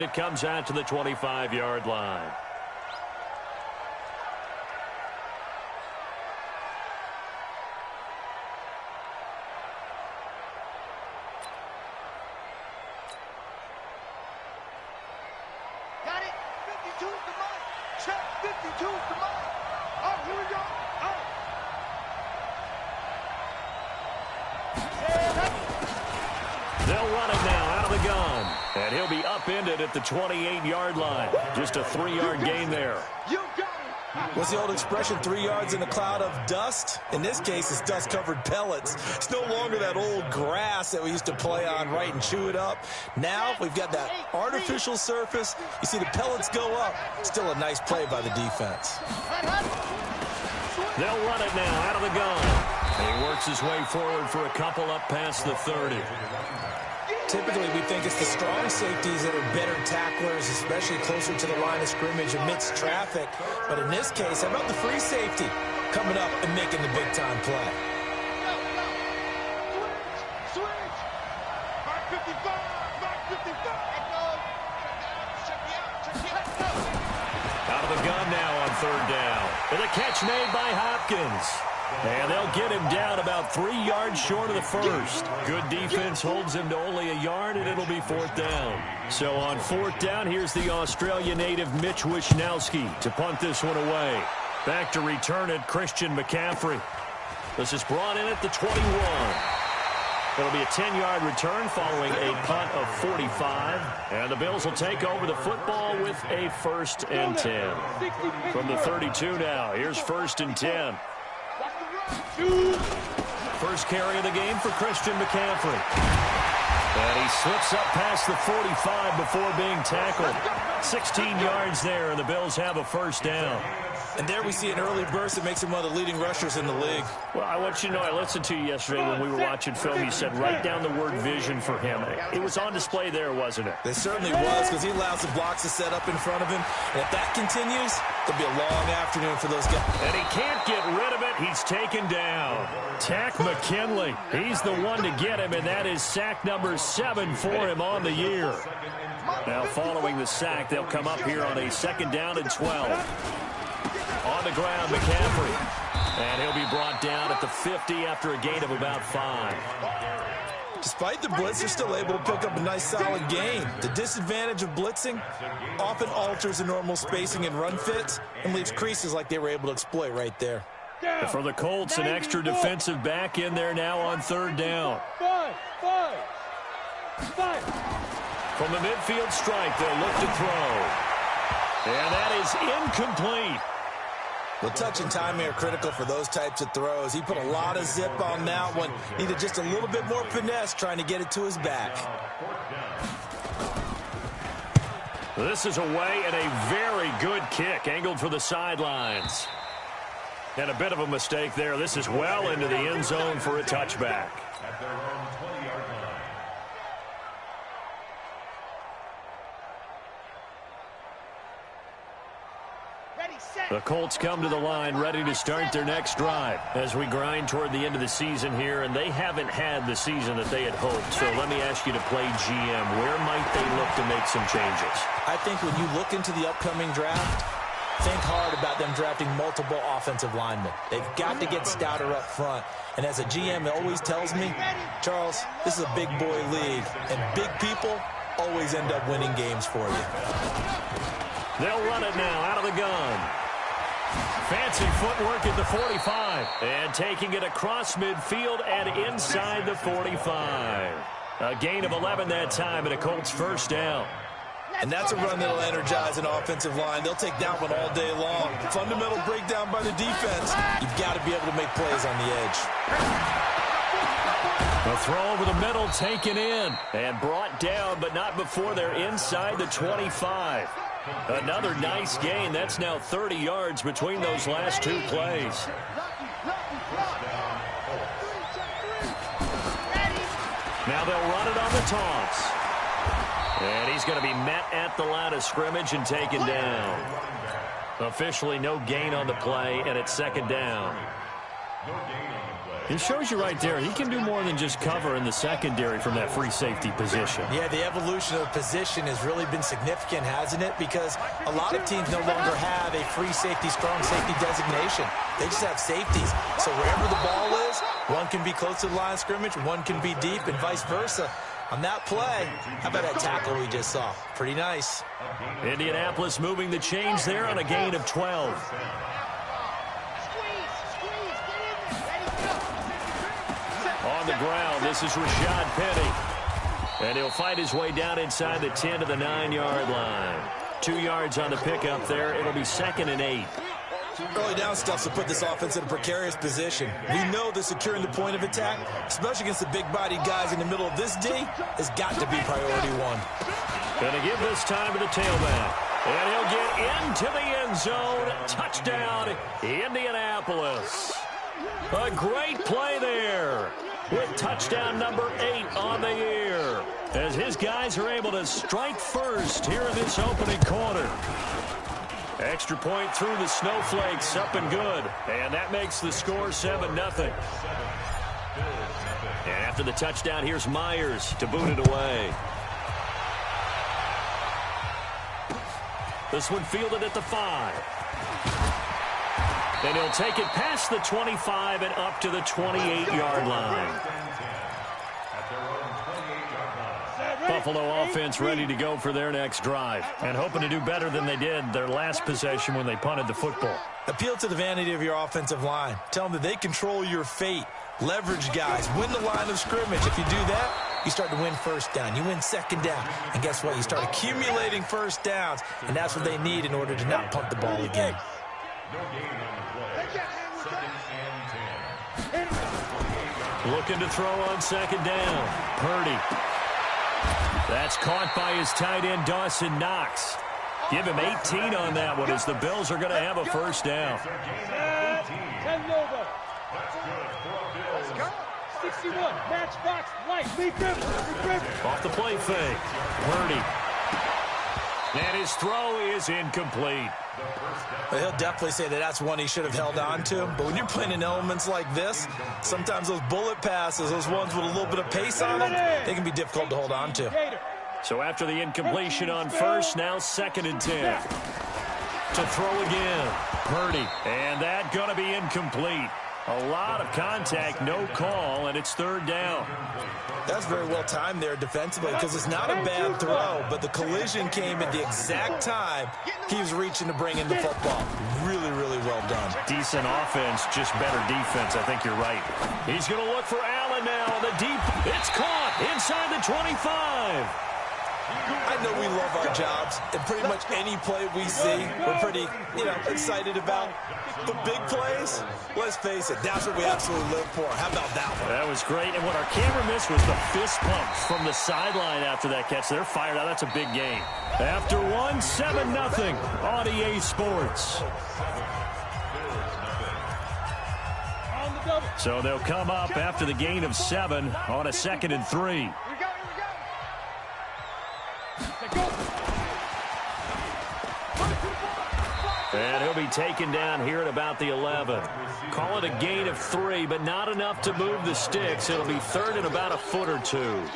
It comes out to the 25-yard line. Got it. 52 is the mark. Check. 52 is the mark. Oh, here we go. They'll run it now out of the gun. And he'll be upended at the 28-yard line. Just a 3-yard gain there. You got it. What's the old expression, 3 yards in a cloud of dust? In this case, it's dust-covered pellets. It's no longer that old grass that we used to play on, right, and chew it up. Now we've got that artificial surface. You see the pellets go up. Still a nice play by the defense. They'll run it now out of the gun. And he works his way forward for a couple up past the 30. Typically, we think it's the strong safeties that are better tacklers, especially closer to the line of scrimmage amidst traffic. But in this case, how about the free safety coming up and making the big-time play? Switch. Mark 55. Mark 55. Out of the gun now on 3rd down. And a catch made by Hopkins. And they'll get him down about 3 yards short of the first. Good defense holds him to only a yard, and it'll be 4th down. So on 4th down, here's the Australia native Mitch Wishnowski to punt this one away. Back to return it, Christian McCaffrey. This is brought in at the 21. It'll be a 10-yard return following a punt of 45. And the Bills will take over the football with a 1st and 10. From the 32 now, here's 1st and 10. First carry of the game for Christian McCaffrey. And he slips up past the 45 before being tackled. 16 yards there, and the Bills have a 1st down. And there we see an early burst that makes him one of the leading rushers in the league. Well, I want you to know, I listened to you yesterday when we were watching film. You said write down the word vision for him. It was on display there, wasn't it? It certainly was, because he allows the blocks to set up in front of him. And if that continues, it'll be a long afternoon for those guys. And he can't get rid of it. He's taken down. Tack McKinley. He's the one to get him, and that is sack number 7 for him on the year. Now, following the sack, they'll come up here on a 2nd down and 12. On the ground, McCaffrey. And he'll be brought down at the 50 after a gain of about 5. Despite the blitz, they're still able to pick up a nice solid gain. The disadvantage of blitzing often alters the normal spacing and run fits and leaves creases like they were able to exploit right there. For the Colts, an extra defensive back in there now on 3rd down. From the midfield strike, they'll look to throw. And that is incomplete. Well, touch and timing are critical for those types of throws. He put a lot of zip on that one. Needed just a little bit more finesse trying to get it to his back. This is away and a very good kick angled for the sidelines. And a bit of a mistake there. This is well into the end zone for a touchback. The Colts come to the line ready to start their next drive as we grind toward the end of the season here, and they haven't had the season that they had hoped. So let me ask you to play GM. Where might they look to make some changes? I think when you look into the upcoming draft, think hard about them drafting multiple offensive linemen. They've got to get stouter up front. And as a GM, it always tells me, Charles, this is a big boy league, and big people always end up winning games for you. They'll run it now out of the gun. Fancy footwork at the 45. And taking it across midfield and inside the 45. A gain of 11 that time and a Colts 1st down. And that's a run that'll energize an offensive line. They'll take that one all day long. Fundamental breakdown by the defense. You've got to be able to make plays on the edge. A throw over the middle taken in and brought down, but not before they're inside the 25. Another nice gain. That's now 30 yards between those last 2 plays. Now they'll run it on the toss. And he's going to be met at the line of scrimmage and taken down. Officially no gain on the play, and it's 2nd down. It shows you right there, he can do more than just cover in the secondary from that free safety position. Yeah, the evolution of position has really been significant, hasn't it? Because a lot of teams no longer have a free safety, strong safety designation. They just have safeties. So wherever the ball is, one can be close to the line of scrimmage, one can be deep, and vice versa. On that play, how about that tackle we just saw? Pretty nice. Indianapolis moving the chains there on a gain of 12. On the ground, this is Rashad Penny. And he'll fight his way down inside the 10 to the 9-yard line. 2 yards on the pickup there. It'll be 2nd and 8. Early down stuff to put this offense in a precarious position. We know that securing the point of attack, especially against the big-bodied guys in the middle of this D, has got to be priority one. Going to give this time to the tailback. And he'll get into the end zone. Touchdown, Indianapolis. A great play there with touchdown number 8 on the year, as his guys are able to strike first here in this opening quarter. Extra point through the snowflakes, up and good. And that makes the score 7-0. And after the touchdown, here's Myers to boot it away. This one fielded at the 5. And he'll take it past the 25 and up to the 28-yard line. Buffalo offense ready to go for their next drive and hoping to do better than they did their last possession when they punted the football. Appeal to the vanity of your offensive line. Tell them that they control your fate. Leverage guys. Win the line of scrimmage. If you do that, you start to win first down. You win second down. And guess what? You start accumulating first downs. And that's what they need in order to not punt the ball again. Looking to throw on 2nd down. Purdy. That's caught by his tight end, Dawson Knox. Give him 18 on that one as the Bills are going to have a first down. 61, matchbox, light, lead grip. Off the play fake. Purdy. And his throw is incomplete. Well, he'll definitely say that that's one he should have held on to. But when you're playing in elements like this, sometimes those bullet passes, those ones with a little bit of pace on them, they can be difficult to hold on to. So after the incompletion on first, now 2nd and 10. To throw again. Purdy. And that going to be incomplete. A lot of contact, no call, and it's 3rd down. That's very well timed there defensively because it's not a bad throw, but the collision came at the exact time he was reaching to bring in the football. Really, really well done. Decent offense, just better defense. I think you're right. He's going to look for Allen now on the deep. It's caught inside the 25. I know we love our jobs, and pretty much any play we see, we're pretty, excited about. But big plays, let's face it, that's what we absolutely live for. How about that one? That was great, and what our camera missed was the fist pumps from the sideline after that catch. They're fired out. That's a big game. After 7-0 on EA Sports. So they'll come up after the gain of 7 on a 2nd and 3. And he'll be taken down here at about the 11. Call it a gain of 3, but not enough to move the sticks. It'll be 3rd and about a foot or 2. Well,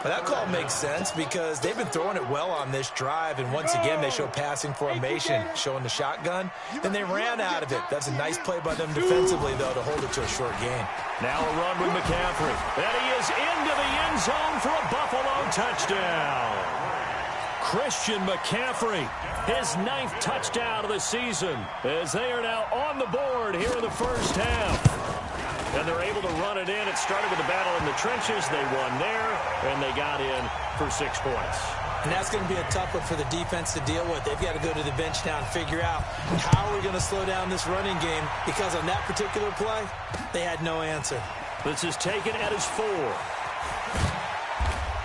that call makes sense because they've been throwing it well on this drive, and once again they show passing formation, showing the shotgun. Then they ran out of it. That's a nice play by them defensively, though, to hold it to a short gain. Now a run with McCaffrey. And he is into the end zone for a Buffalo touchdown. Christian McCaffrey, his 9th touchdown of the season, as they are now on the board here in the first half. And they're able to run it in. It started with a battle in the trenches. They won there, and they got in for 6 points. And that's going to be a tough one for the defense to deal with. They've got to go to the bench now and figure out how are we going to slow down this running game, because on that particular play, they had no answer. This is taken at his 4.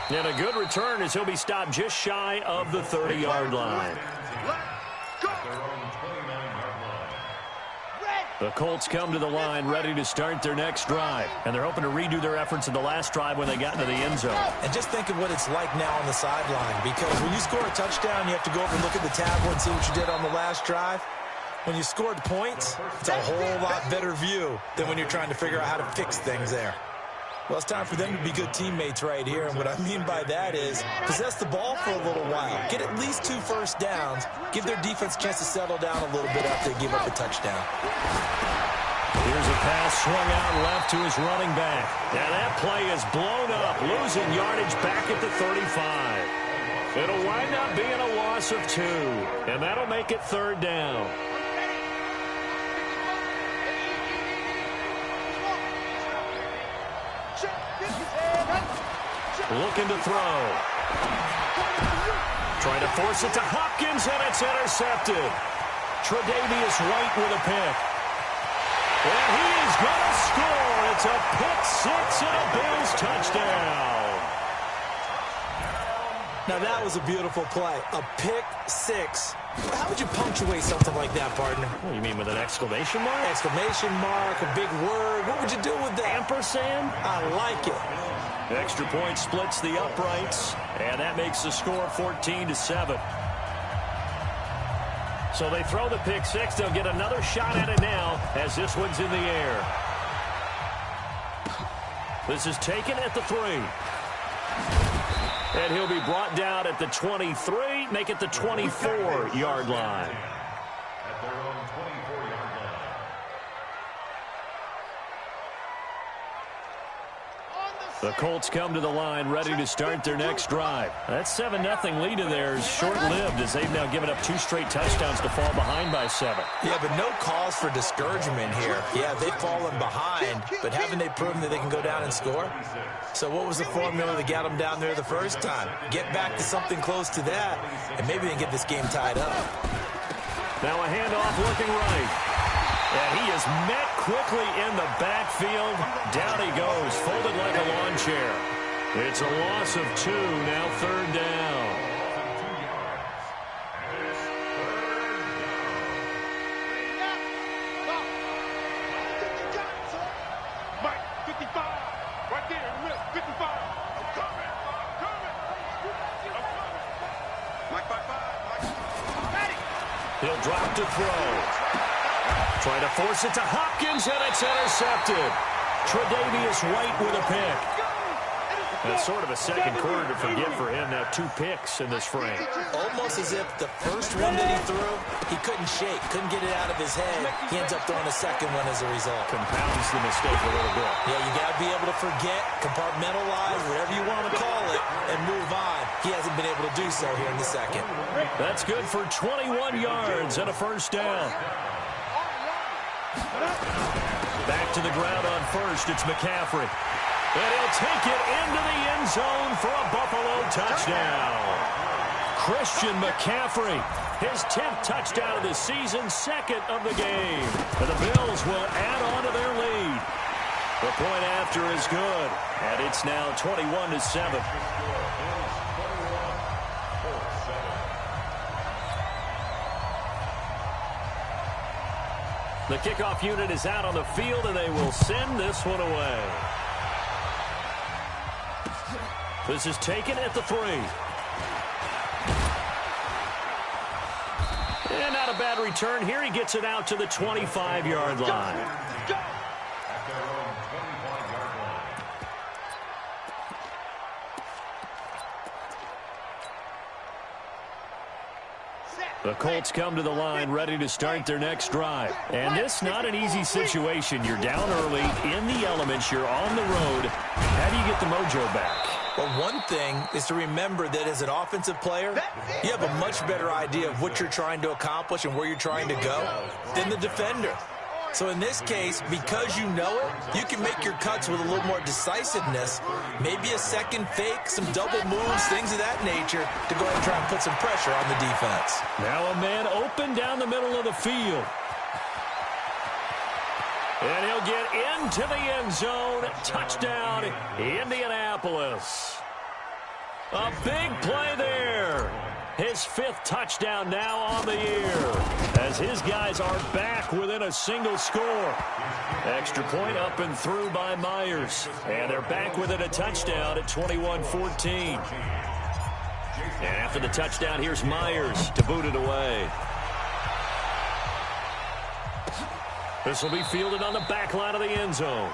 And a good return as he'll be stopped just shy of the 30-yard line. The Colts come to the line ready to start their next drive. And they're hoping to redo their efforts in the last drive when they got into the end zone. And just think of what it's like now on the sideline, because when you score a touchdown, you have to go over and look at the tablet and see what you did on the last drive. When you scored points, it's a whole lot better view than when you're trying to figure out how to fix things there. Well, it's time for them to be good teammates right here, and what I mean by that is possess the ball for a little while, get at least 2 first downs, give their defense a chance to settle down a little bit after they give up a touchdown. Here's a pass swung out left to his running back. Now that play is blown up, losing yardage back at the 35. It'll wind up being a loss of 2, and that'll make it 3rd down. Looking to throw. Trying to force it to Hopkins, and it's intercepted. Tre'Davious White with a pick. And he's going to score. It's a pick 6 and a Bills touchdown. Now that was a beautiful play. A pick 6. How would you punctuate something like that, partner? What do you mean, with an exclamation mark? Exclamation mark, a big word. What would you do with that? Ampersand? I like it. Extra point splits the uprights, and that makes the score 14-7. So they throw the pick 6. They'll get another shot at it now as this one's in the air. This is taken at the 3. And he'll be brought down at the 23, make it the 24-yard line. The Colts come to the line ready to start their next drive. That 7-0 lead of theirs short-lived as they've now given up 2 straight touchdowns to fall behind by 7. Yeah, but no cause for discouragement here. Yeah, they've fallen behind, but haven't they proven that they can go down and score? So what was the formula that got them down there the first time? Get back to something close to that, and maybe they can get this game tied up. Now a handoff looking right. And he is met quickly in the backfield. Down he goes, folded like a lawn chair. It's a loss of 2, now 3rd down. Mike, 55, right there, 55. I'm coming. Mike, 5-5. He'll drop to throw. Trying to force it to Hopkins, and it's intercepted. Tre'Davious White with a pick. That's sort of a second quarter to forget for him. Now 2 picks in this frame. Almost as if the first one that he threw, he couldn't shake, couldn't get it out of his head. He ends up throwing a second one as a result. Compounds the mistake a little bit. Yeah, you got to be able to forget, compartmentalize, whatever you want to call it, and move on. He hasn't been able to do so here in the second. That's good for 21 yards and a 1st down. Back to the ground on 1st, it's McCaffrey. And he'll take it into the end zone for a Buffalo touchdown. Christian McCaffrey, his 10th touchdown of the season, 2nd of the game. And the Bills will add on to their lead. The point after is good, and it's now 21-7. The kickoff unit is out on the field, and they will send this one away. This is taken at the 3. And not a bad return here. He gets it out to the 25-yard line. The Colts come to the line ready to start their next drive. And this not an easy situation. You're down early, in the elements, you're on the road. How do you get the mojo back? Well, one thing is to remember that as an offensive player, you have a much better idea of what you're trying to accomplish and where you're trying to go than the defender. So in this case, because you know it, you can make your cuts with a little more decisiveness, maybe a second fake, some double moves, things of that nature, to go ahead and try and put some pressure on the defense. Now a man open down the middle of the field. And he'll get into the end zone. Touchdown, Indianapolis. A big play there. His 5th touchdown now on the year, as his guys are back within a single score. Extra point up and through by Myers. And they're back within a touchdown at 21-14. And after the touchdown, here's Myers to boot it away. This will be fielded on the back line of the end zone.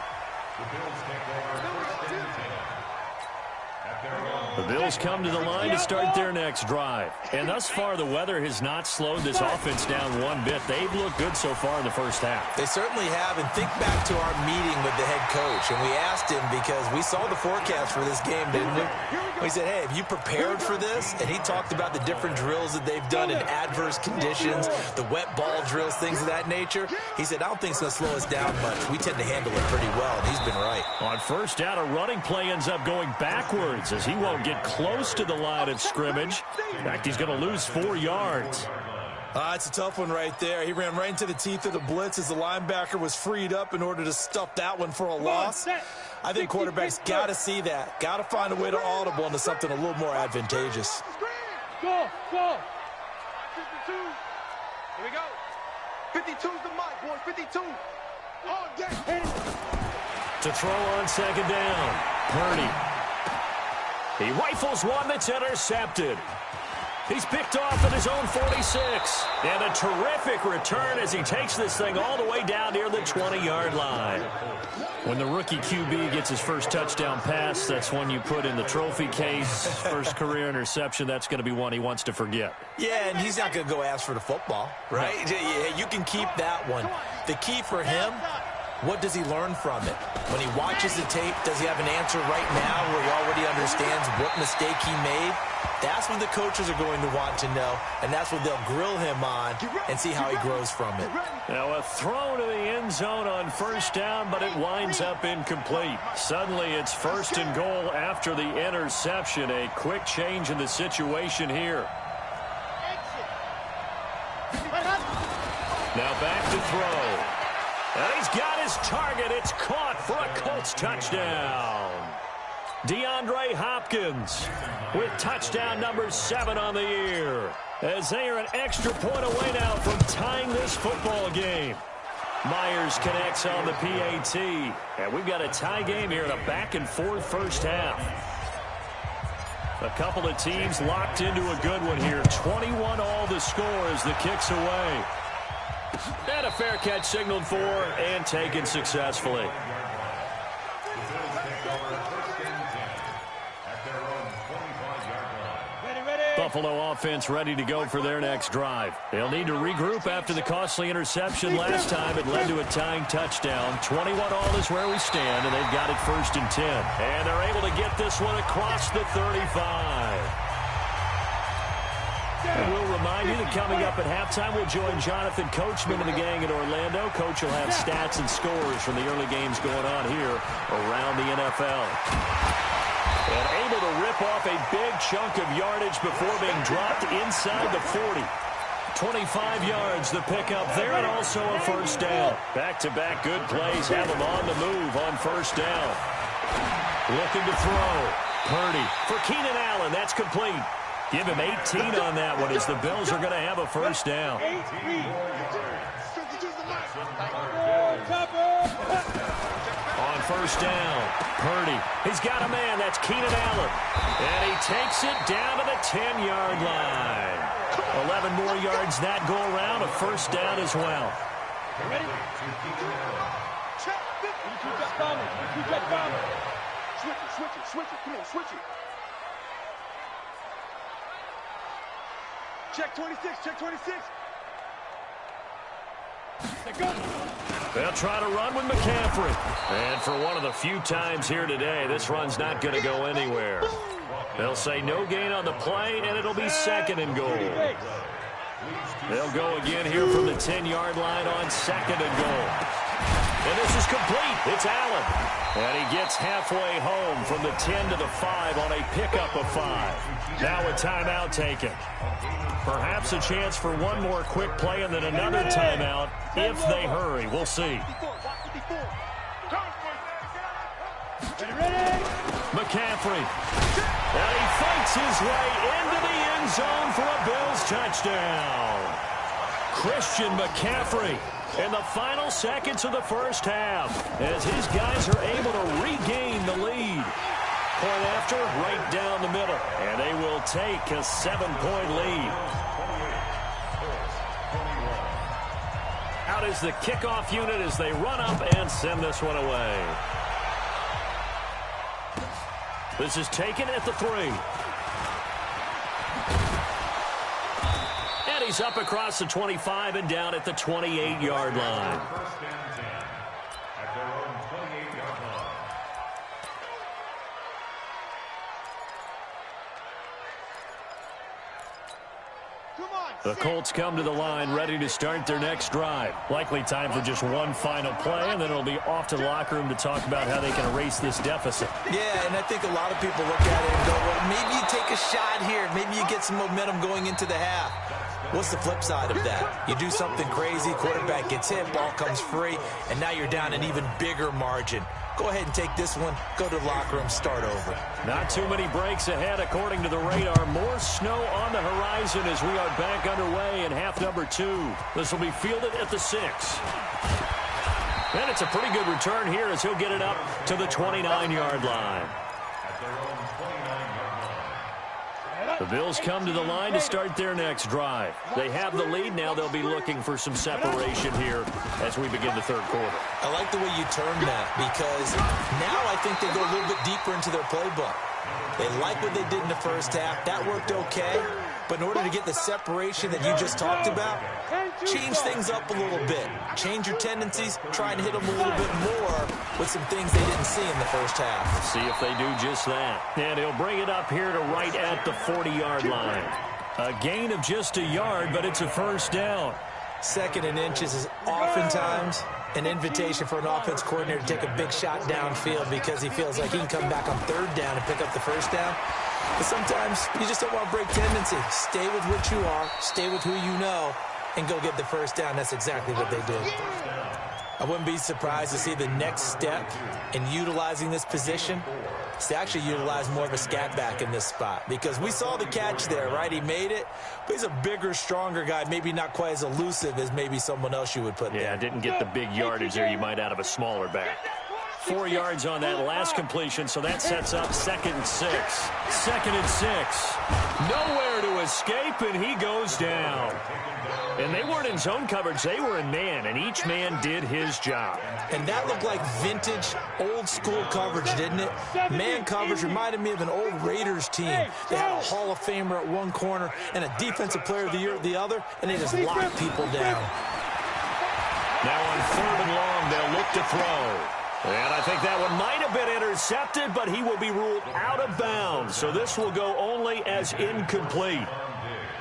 The Bills come to the line to start their next drive. And thus far, the weather has not slowed this offense down one bit. They've looked good so far in the first half. They certainly have. And think back to our meeting with the head coach. And we asked him, because we saw the forecast for this game, didn't we? We said, hey, have you prepared for this? And he talked about the different drills that they've done in adverse conditions, the wet ball drills, things of that nature. He said, I don't think it's going to slow us down much. We tend to handle it pretty well, and he's been right. On first down, a running play ends up going backwards as he won't get close to the line of scrimmage. In fact, he's going to lose 4 yards. It's a tough one right there. He ran right into the teeth of the blitz as the linebacker was freed up in order to stuff that one for a loss. I think quarterbacks got to see that. Got to find a way to audible into something a little more advantageous. Go. 52. Here we go. 52's the mic, boys. 52. Oh, yeah. To throw on second down. Purdy. He rifles one that's intercepted. He's picked off at his own 46. And a terrific return as he takes this thing all the way down near the 20-yard line. When the rookie QB gets his first touchdown pass, that's one you put in the trophy case. First career interception, that's going to be one he wants to forget. Yeah, and he's not going to go ask for the football, right? Yeah, you can keep that one. The key for him, what does he learn from it? When he watches the tape, does he have an answer right now where he already understands what mistake he made? That's what the coaches are going to want to know, and that's what they'll grill him on and see how he grows from it. Now a throw to the end zone on first down, but it winds up incomplete. Suddenly it's first and goal after the interception. A quick change in the situation here. Now back to throw. And he's got his target. It's caught for a Colts touchdown. DeAndre Hopkins with touchdown number 7 on the year, as they are an extra point away now from tying this football game. Myers connects on the PAT, and we've got a tie game here in a back-and-forth first half. A couple of teams locked into a good one here. 21 all the score as the kick's away. And a fair catch signaled for and taken successfully. Buffalo offense ready to go for their next drive. They'll need to regroup after the costly interception last time. It led to a tying touchdown. 21 all is where we stand, and they've got it first and 10. And they're able to get this one across the 35. And we'll remind you that coming up at halftime, we'll join Jonathan Coachman and the gang in Orlando. Coach will have stats and scores from the early games going on here around the NFL. And able to rip off a big chunk of yardage before being dropped inside the 40. 25 yards the pickup there, and also a first down. Back-to-back good plays have them on the move on first down. Looking to throw. Purdy for Keenan Allen. That's complete. Give him 18 on that one as the Bills are going to have a first down. On first down, Purdy. He's got a man. That's Keenan Allen. And he takes it down to the 10-yard line. 11 more yards that go around. A first down as well. Ready? Switch it. Come on, switch it. Check 26. They'll try to run with McCaffrey. And for one of the few times here today, this run's not going to go anywhere. They'll say no gain on the play, and it'll be second and goal. They'll go again here from the 10-yard line on second and goal. And this is complete. It's Allen. And he gets halfway home from the 10 to the 5 on a pickup of 5. Now a timeout taken. Perhaps a chance for one more quick play and then another timeout if they hurry. We'll see. McCaffrey. And he fights his way into the end zone for a Bills touchdown. Christian McCaffrey in the final seconds of the first half as his guys are able to regain the lead. Point after, right down the middle. And they will take a 7-point lead. Out is the kickoff unit as they run up and send this one away. This is taken at the 3. And he's up across the 25 and down at the 28-yard line. The Colts come to the line ready to start their next drive. Likely time for just one final play, and then it'll be off to the locker room to talk about how they can erase this deficit. Yeah, and I think a lot of people look at it and go, well, maybe you take a shot here. Maybe you get some momentum going into the half. What's the flip side of that? You do something crazy, quarterback gets hit, ball comes free, and now you're down an even bigger margin. Go ahead and take this one, go to the locker room, start over. Not too many breaks ahead according to the radar. More snow on the horizon as we are back underway in half number 2. This will be fielded at the 6. And it's a pretty good return here as he'll get it up to the 29-yard line. The Bills come to the line to start their next drive. They have the lead. Now they'll be looking for some separation here as we begin the third quarter. I like the way you term that because now I think they go a little bit deeper into their playbook. They like what they did in the first half. That worked okay. But in order to get the separation that you just talked about, change things up a little bit. Change your tendencies. Try and hit them a little bit more with some things they didn't see in the first half. See if they do just that. And he'll bring it up here to right at the 40-yard line. A gain of just a yard, but it's a first down. Second and inches is oftentimes an invitation for an offense coordinator to take a big shot downfield because he feels like he can come back on third down and pick up the first down. But sometimes you just don't want to break tendency. Stay with what you are, stay with who you know, and go get the first down. That's exactly what they did. I wouldn't be surprised to see the next step in utilizing this position is to actually utilize more of a scat back in this spot. Because we saw the catch there, right? He made it, but he's a bigger, stronger guy, maybe not quite as elusive as maybe someone else you would put there. Yeah, didn't get the big yardage there you might out of a smaller back. 4 yards on that last completion, so that sets up 2nd and 6. 2nd and 6. Nowhere to escape, and he goes down. And they weren't in zone coverage. They were in man, and each man did his job. And that looked like vintage, old-school coverage, didn't it? Man coverage reminded me of an old Raiders team. They had a Hall of Famer at one corner and a Defensive Player of the Year at the other, and they just locked people down. Now on 3rd and long, they'll look to throw. And I think that one might have been intercepted, but he will be ruled out of bounds. So this will go only as incomplete.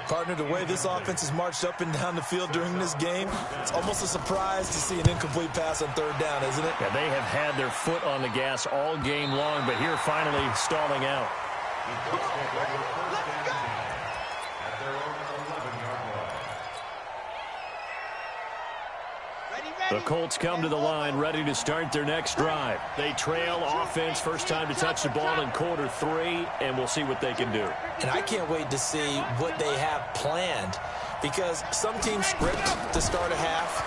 Partner, the way this offense has marched up and down the field during this game, it's almost a surprise to see an incomplete pass on 3rd down, isn't it? Yeah, they have had their foot on the gas all game long, but here finally stalling out. The Colts come to the line ready to start their next drive. They trail offense, first time to touch the ball in quarter 3, and we'll see what they can do. And I can't wait to see what they have planned because some teams script to start a half.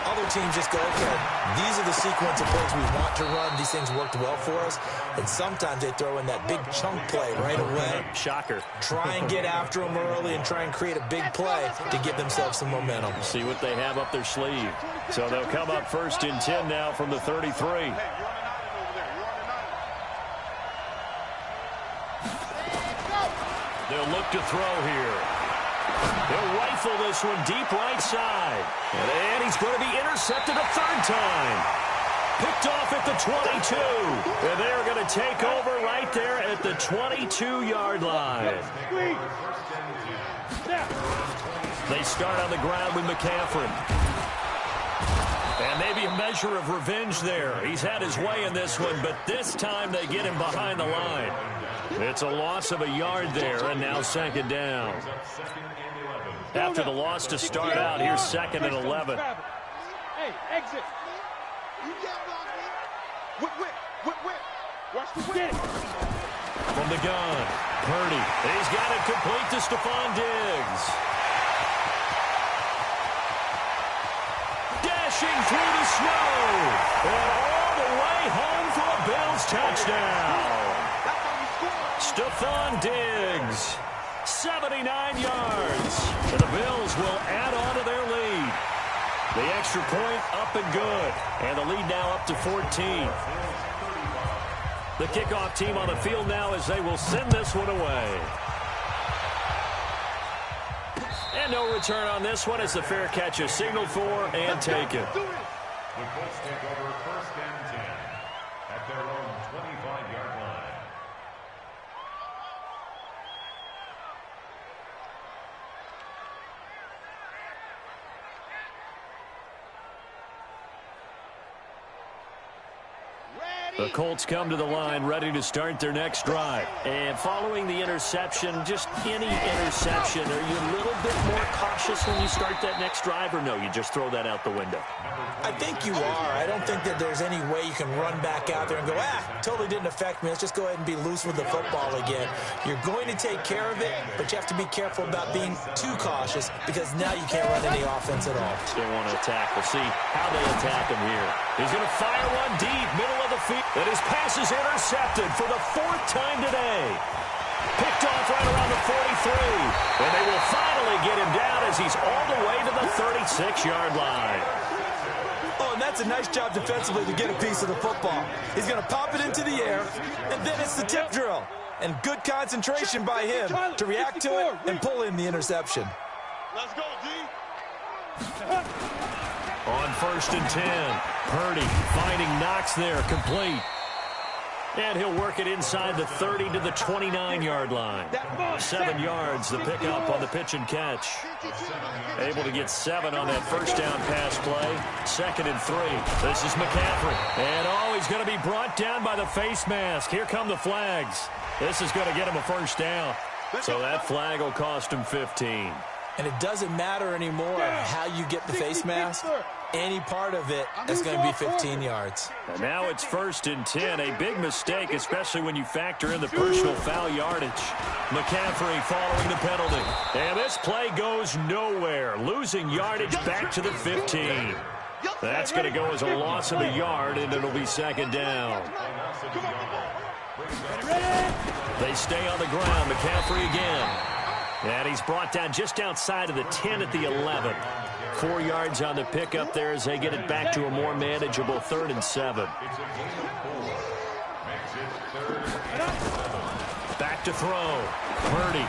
Other teams just go, okay, these are the sequence of plays we want to run. These things worked well for us. And sometimes they throw in that big chunk play right away. Shocker. Try and get after them early and try and create a big play to give themselves some momentum. See what they have up their sleeve. So they'll come up 1st and 10 now from the 33. They'll look to throw here. They'll rifle this one deep right side. And he's going to be intercepted a 3rd time. Picked off at the 22. And they're going to take over right there at the 22-yard line. They start on the ground with McCaffrey. And maybe a measure of revenge there. He's had his way in this one, but this time they get him behind the line. It's a loss of a yard there, and now 2nd down. After the loss to start out, here's 2nd and 11. Hey, exit. You get whip. Watch the whip. From the gun, Purdy. He's got it complete to Stephon Diggs. Dashing through the snow. And all the way home for a Bills touchdown. Stephon Diggs, 79 yards. And the Bills will add on to their lead. The extra point up and good. And the lead now up to 14. The kickoff team on the field now as they will send this one away. And no return on this one as the fair catch is signaled for and taken. The Colts take over 1st and 10 at their own 25-yard line. The Colts come to the line ready to start their next drive. And following the interception, just any interception, are you a little bit more cautious when you start that next drive, or no, you just throw that out the window? I think you are. I don't think that there's any way you can run back out there and go, totally didn't affect me. Let's just go ahead and be loose with the football again. You're going to take care of it, but you have to be careful about being too cautious because now you can't run any offense at all. They want to attack. We'll see how they attack him here. He's going to fire one deep, middle of the field. And his pass is intercepted for the 4th time today. Picked off right around the 43. And they will finally get him down as he's all the way to the 36-yard line. Oh, and that's a nice job defensively to get a piece of the football. He's going to pop it into the air, and then it's the tip drill. And good concentration by him to react to it and pull in the interception. Let's go, D. On 1st and 10, Purdy finding Knox there, complete. And he'll work it inside the 30 to the 29-yard line. 7 yards, the pickup on the pitch and catch. Able to get 7 on that first down pass play. 2nd and 3. This is McCaffrey. And, he's going to be brought down by the face mask. Here come the flags. This is going to get him a first down. So that flag will cost him 15. And it doesn't matter anymore how you get the face mask. Any part of it is going to be 15 yards. And now it's 1st and 10. A big mistake, especially when you factor in the personal foul yardage. McCaffrey following the penalty. And this play goes nowhere. Losing yardage back to the 15. That's going to go as a loss of a yard, and it'll be 2nd down. They stay on the ground. McCaffrey again. And he's brought down just outside of the 10 at the 11. 4 yards on the pickup there as they get it back to a more manageable 3rd and 7. Back to throw. Purdy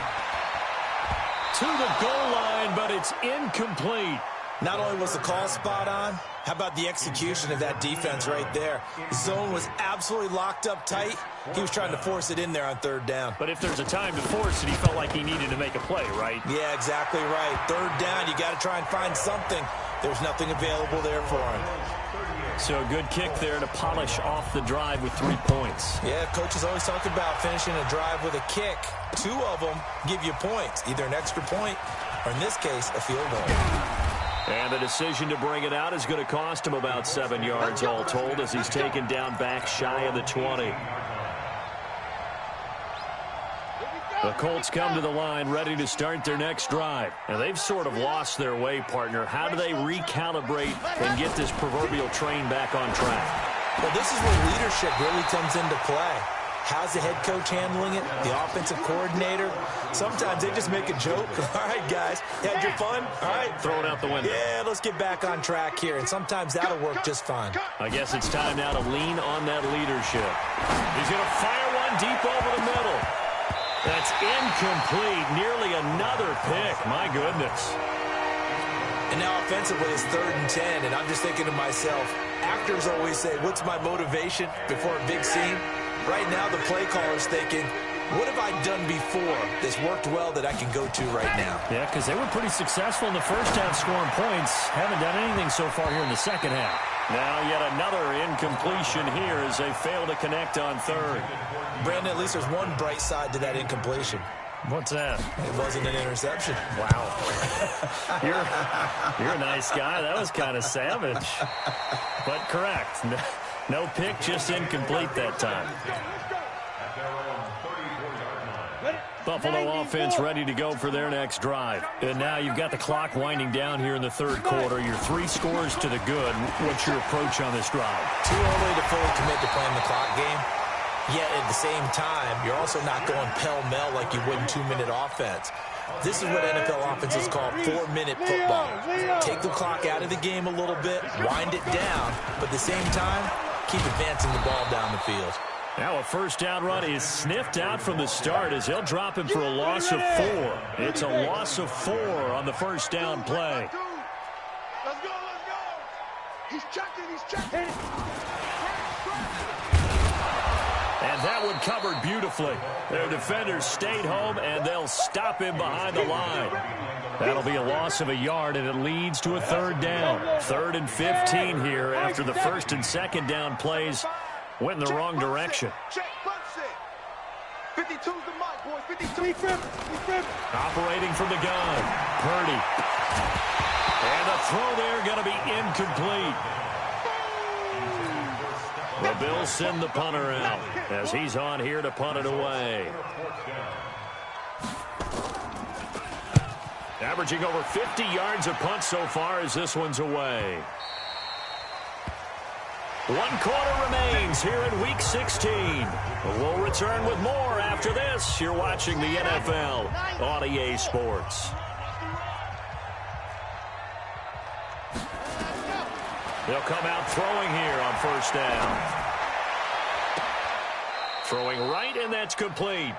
to the goal line, but it's incomplete. Not only was the call spot on, how about the execution of that defense right there? The zone was absolutely locked up tight. He was trying to force it in there on 3rd down. But if there's a time to force it, he felt like he needed to make a play, right? Yeah, exactly right. 3rd down, you got to try and find something. There's nothing available there for him. So a good kick there to polish off the drive with 3 points. Yeah, coaches always talk about finishing a drive with a kick. 2 of them give you points, either an extra point or, in this case, a field goal. And the decision to bring it out is going to cost him about 7 yards all told as he's taken down back shy of the 20. The Colts come to the line ready to start their next drive. And they've sort of lost their way, partner. How do they recalibrate and get this proverbial train back on track? Well, this is where leadership really comes into play. How's the head coach handling it? The offensive coordinator? Sometimes they just make a joke. All right, guys, you had your fun? All right. Throw it out the window. Yeah, let's get back on track here. And sometimes that'll work just fine. I guess it's time now to lean on that leadership. He's going to fire one deep over the middle. That's incomplete. Nearly another pick. My goodness. And now offensively it's 3rd and 10. And I'm just thinking to myself, actors always say, what's my motivation before a big scene? Right now, the play caller's thinking, what have I done before that's worked well that I can go to right now? Yeah, because they were pretty successful in the first half scoring points. Haven't done anything so far here in the second half. Now yet another incompletion here as they fail to connect on 3rd. Brandon, at least there's one bright side to that incompletion. What's that? It wasn't an interception. Wow. You're a nice guy. That was kind of savage. But correct. No pick, just incomplete that time. Buffalo offense ready to go for their next drive. And now you've got the clock winding down here in the 3rd quarter. Your 3 scores to the good. What's your approach on this drive? Too early to fully commit to playing the clock game. Yet at the same time, you're also not going pell-mell like you would in 2-minute offense. This is what NFL offenses call 4-minute football. Take the clock out of the game a little bit, wind it down, but at the same time, keep advancing the ball down the field. Now a first down run is sniffed out from the start as they'll drop him for a loss of 4. It's a loss of 4 on the first down play. Let's go, let's go. He's checking. And that one covered beautifully. Their defenders stayed home, and they'll stop him behind the line. That'll be a loss of a yard, and it leads to a third down. 3rd and 15 here after the first and second down plays went in the wrong direction. Check, punch it. 52's the mark, boys. 52. Operating from the gun. Purdy. And the throw there going to be incomplete. The Bills send the punter out as he's on here to punt it away. Averaging over 50 yards a punt so far as this one's away. 1 quarter remains here in Week 16. We'll return with more after this. You're watching the NFL on EA Sports. They'll come out throwing here on first down. Throwing right, and that's complete.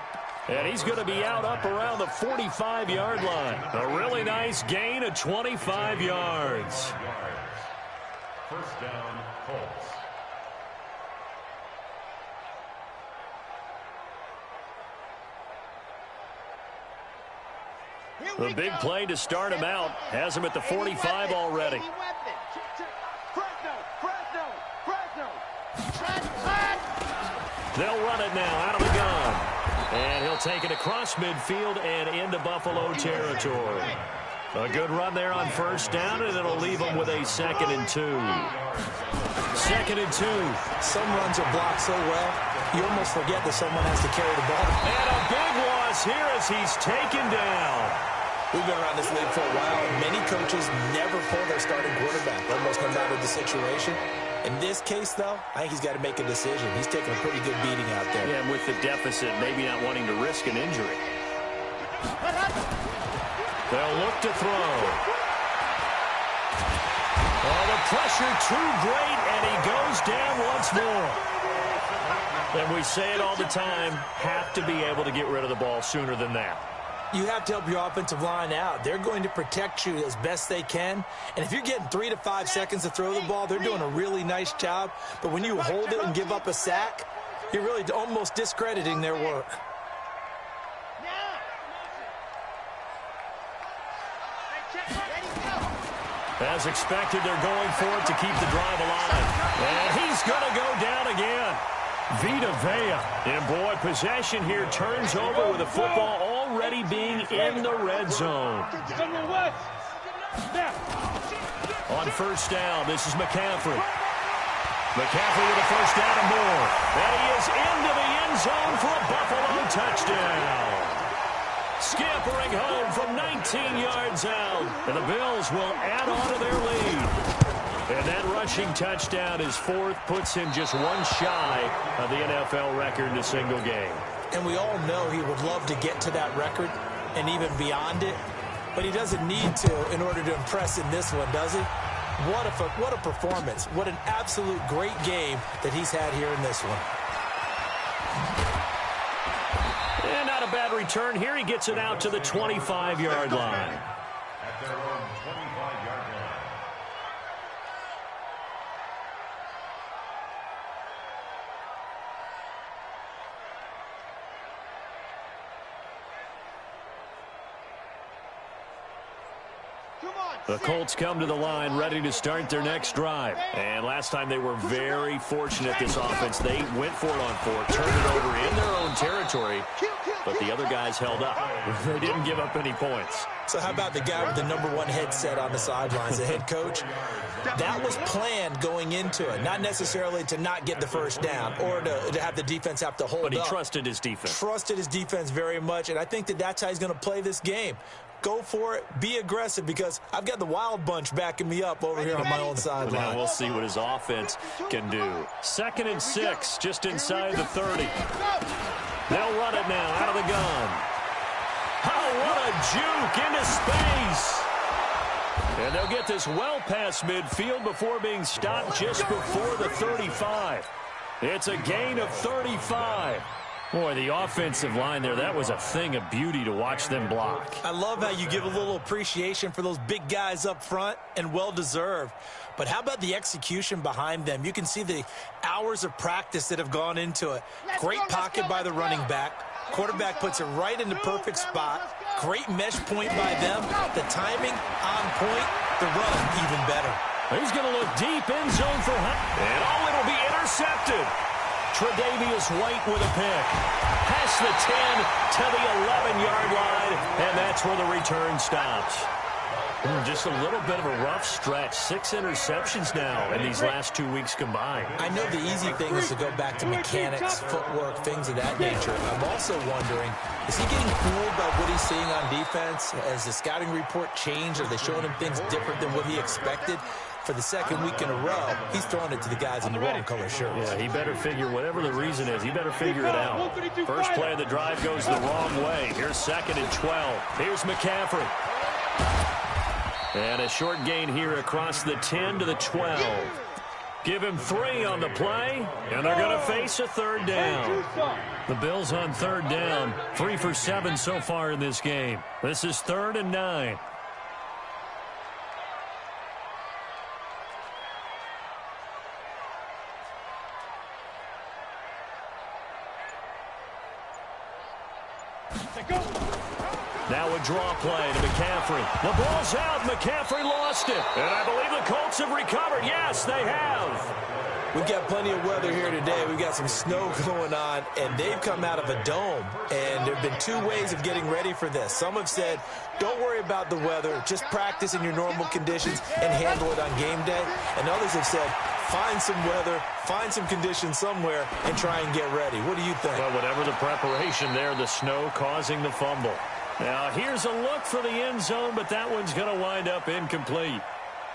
And he's going to be out up around the 45-yard line. A really nice gain of 25 yards. First down, Colts. The big play to start him out has him at the 45 already. They'll run it now out of the gun. And he'll take it across midfield and into Buffalo territory. A good run there on first down, and it'll leave him with a 2nd and 2. 2nd and 2. Some runs are blocked so well, you almost forget that someone has to carry the ball. And a big loss here as he's taken down. We've been around this league for a while. Many coaches never pull their starting quarterback, almost no matter the situation. In this case, though, I think he's got to make a decision. He's taking a pretty good beating out there. Yeah, and with the deficit, maybe not wanting to risk an injury. They'll look to throw. Oh, the pressure too great, and he goes down once more. And we say it all the time, have to be able to get rid of the ball sooner than that. You have to help your offensive line out. They're going to protect you as best they can. And if you're getting 3 to 5 seconds to throw the ball, they're doing a really nice job. But when you hold it and give up a sack, you're really almost discrediting their work. As expected, they're going for it to keep the drive alive. And he's going to go down again. Vita Vea. And boy, possession here turns over with the football already being in the red zone. On first down, this is McCaffrey. McCaffrey with a first down and more. And he is into the end zone for a Buffalo touchdown. Scampering home from 19 yards out. And the Bills will add on to their lead. And that rushing touchdown, his 4th, puts him just one shy of the NFL record in a single game. And we all know he would love to get to that record and even beyond it. But he doesn't need to in order to impress in this one, does he? What a performance. What an absolute great game that he's had here in this one. And not a bad return here. He gets it out to the 25-yard line. At their own 25-yard line. The Colts come to the line ready to start their next drive. And last time they were very fortunate, this offense. They went for it on 4, turned it over in their own territory, but the other guys held up. They didn't give up any points. So how about the guy with the #1 headset on the sidelines, the head coach? That was planned going into it, not necessarily to not get the first down or to have the defense have to hold up. But he trusted his defense. Trusted his defense very much, and I think that's how he's going to play this game. Go for it. Be aggressive, because I've got the wild bunch backing me up over here on my own sideline. Now we'll see what his offense can do. 2nd and 6, just inside the 30. They'll run it now out of the gun. Oh, what a juke into space. And they'll get this well past midfield before being stopped just before the 35. It's a gain of 35. Boy, the offensive line there, that was a thing of beauty to watch them block. I love how you give a little appreciation for those big guys up front, and well-deserved. But how about the execution behind them? You can see the hours of practice that have gone into it. Great pocket by the running back. Quarterback puts it right in the perfect spot. Great mesh point by them. The timing on point. The run even better. He's going to look deep in zone for Hunt. And it'll be intercepted. Tre'Davious White with a pick. Past the 10 to the 11-yard line, and that's where the return stops. Just a little bit of a rough stretch. 6 interceptions now in these last 2 weeks combined. I know the easy thing is to go back to mechanics, footwork, things of that nature. I'm also wondering, is he getting fooled by what he's seeing on defense? Has the scouting report changed? Are they showing him things different than what he expected? For the second week in a row, he's throwing it to the guys in the wrong color shirts. Yeah, he better figure, whatever the reason is, he better figure it out. First play of the drive goes the wrong way. Here's 2nd and 12. Here's McCaffrey. And a short gain here across the 10 to the 12. Give him 3 on the play, and they're going to face a 3rd down. The Bills on 3rd down, 3 for 7 so far in this game. This is 3rd and 9. Now a draw play to McCaffrey. The ball's out. McCaffrey lost it. And I believe the Colts have recovered. Yes, they have. We've got plenty of weather here today. We've got some snow going on, and they've come out of a dome. And there have been 2 ways of getting ready for this. Some have said, don't worry about the weather. Just practice in your normal conditions and handle it on game day. And others have said, find some weather, find some conditions somewhere, and try and get ready. What do you think? Well, whatever the preparation there, the snow causing the fumble. Now, here's a look for the end zone, but that one's going to wind up incomplete.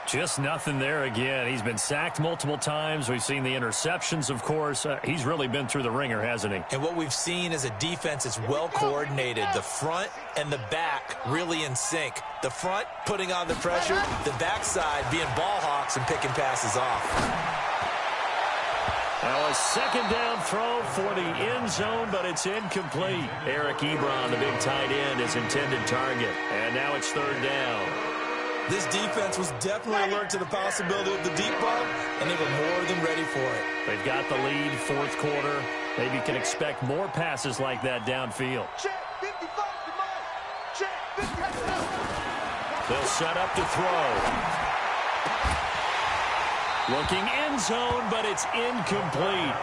Just nothing there again. He's been sacked multiple times. We've seen the interceptions, of course. He's really been through the ringer, hasn't he? And what we've seen is a defense that's well coordinated. The front and the back really in sync. The front putting on the pressure, the backside being ball hawks and picking passes off. Now a 2nd down throw for the end zone, but it's incomplete. Eric Ebron, the big tight end, is intended target. And now it's 3rd down. This defense was definitely alert to the possibility of the deep ball, and they were more than ready for it. They've got the lead, 4th quarter. Maybe can expect more passes like that downfield. Check 55 to Mike. Check 55. They'll set up to throw. Looking end zone, but it's incomplete.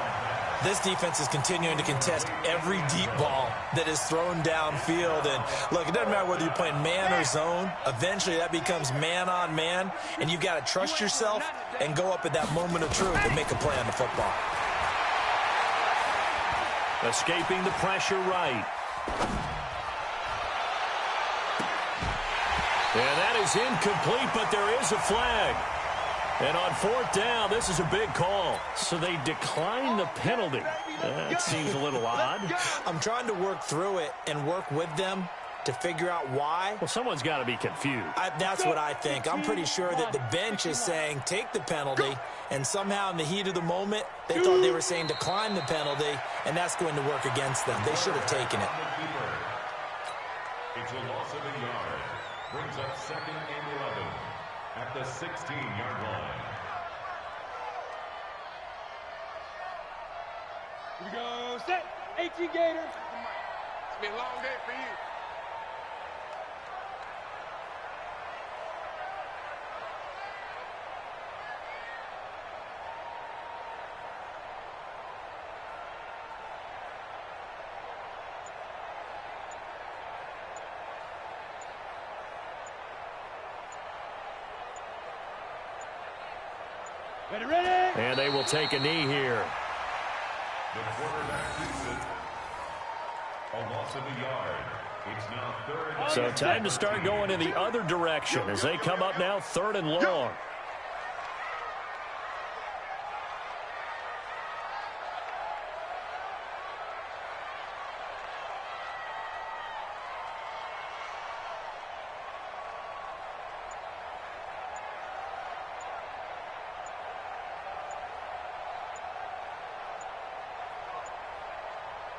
This defense is continuing to contest every deep ball that is thrown downfield. And, look, it doesn't matter whether you're playing man or zone. Eventually, that becomes man on man. And you've got to trust yourself and go up at that moment of truth and make a play on the football. Escaping the pressure right. And that is incomplete, but there is a flag. And on 4th down, this is a big call. So they decline the penalty. That seems a little odd. I'm trying to work through it and work with them to figure out why. Well, someone's got to be confused. That's what I think. I'm pretty sure that the bench is saying take the penalty, and somehow in the heat of the moment, they thought they were saying decline the penalty, and that's going to work against them. They should have taken it. It's a loss of a yard. Brings up 2nd and 11 at the 16-yard line. Here we go. Set. 18 Gators. It's going to be a long day for you. Ready, ready. And they will take a knee here. The quarterback keeps it. A loss of a yard. It's now 3rd. So time to start going in the other direction as they come up now 3rd and long.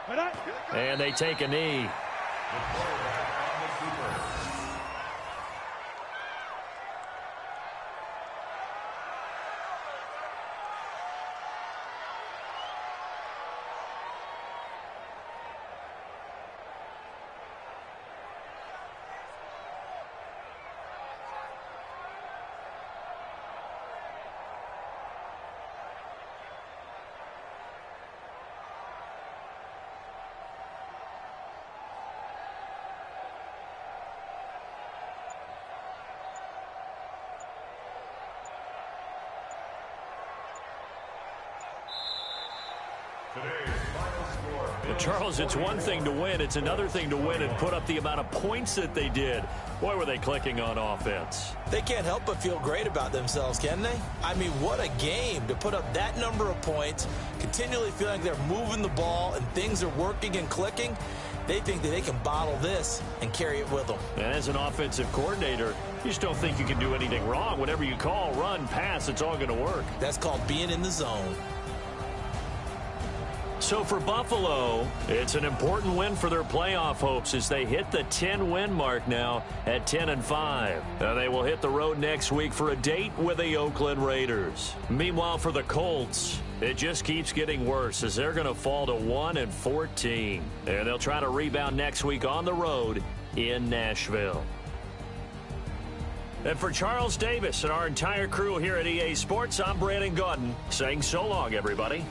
And they take a knee. The quarterback on the Super. Well, Charles, it's one thing to win. It's another thing to win and put up the amount of points that they did. Boy, were they clicking on offense. They can't help but feel great about themselves, can they? I mean, what a game to put up that number of points, continually feeling like they're moving the ball and things are working and clicking. They think that they can bottle this and carry it with them. And as an offensive coordinator, you just don't think you can do anything wrong. Whatever you call, run, pass, it's all going to work. That's called being in the zone. So for Buffalo, it's an important win for their playoff hopes as they hit the 10-win mark now at 10-5. Now they will hit the road next week for a date with the Oakland Raiders. Meanwhile, for the Colts, it just keeps getting worse as they're going to fall to 1-14. And they'll try to rebound next week on the road in Nashville. And for Charles Davis and our entire crew here at EA Sports, I'm Brandon Gaudin saying so long, everybody.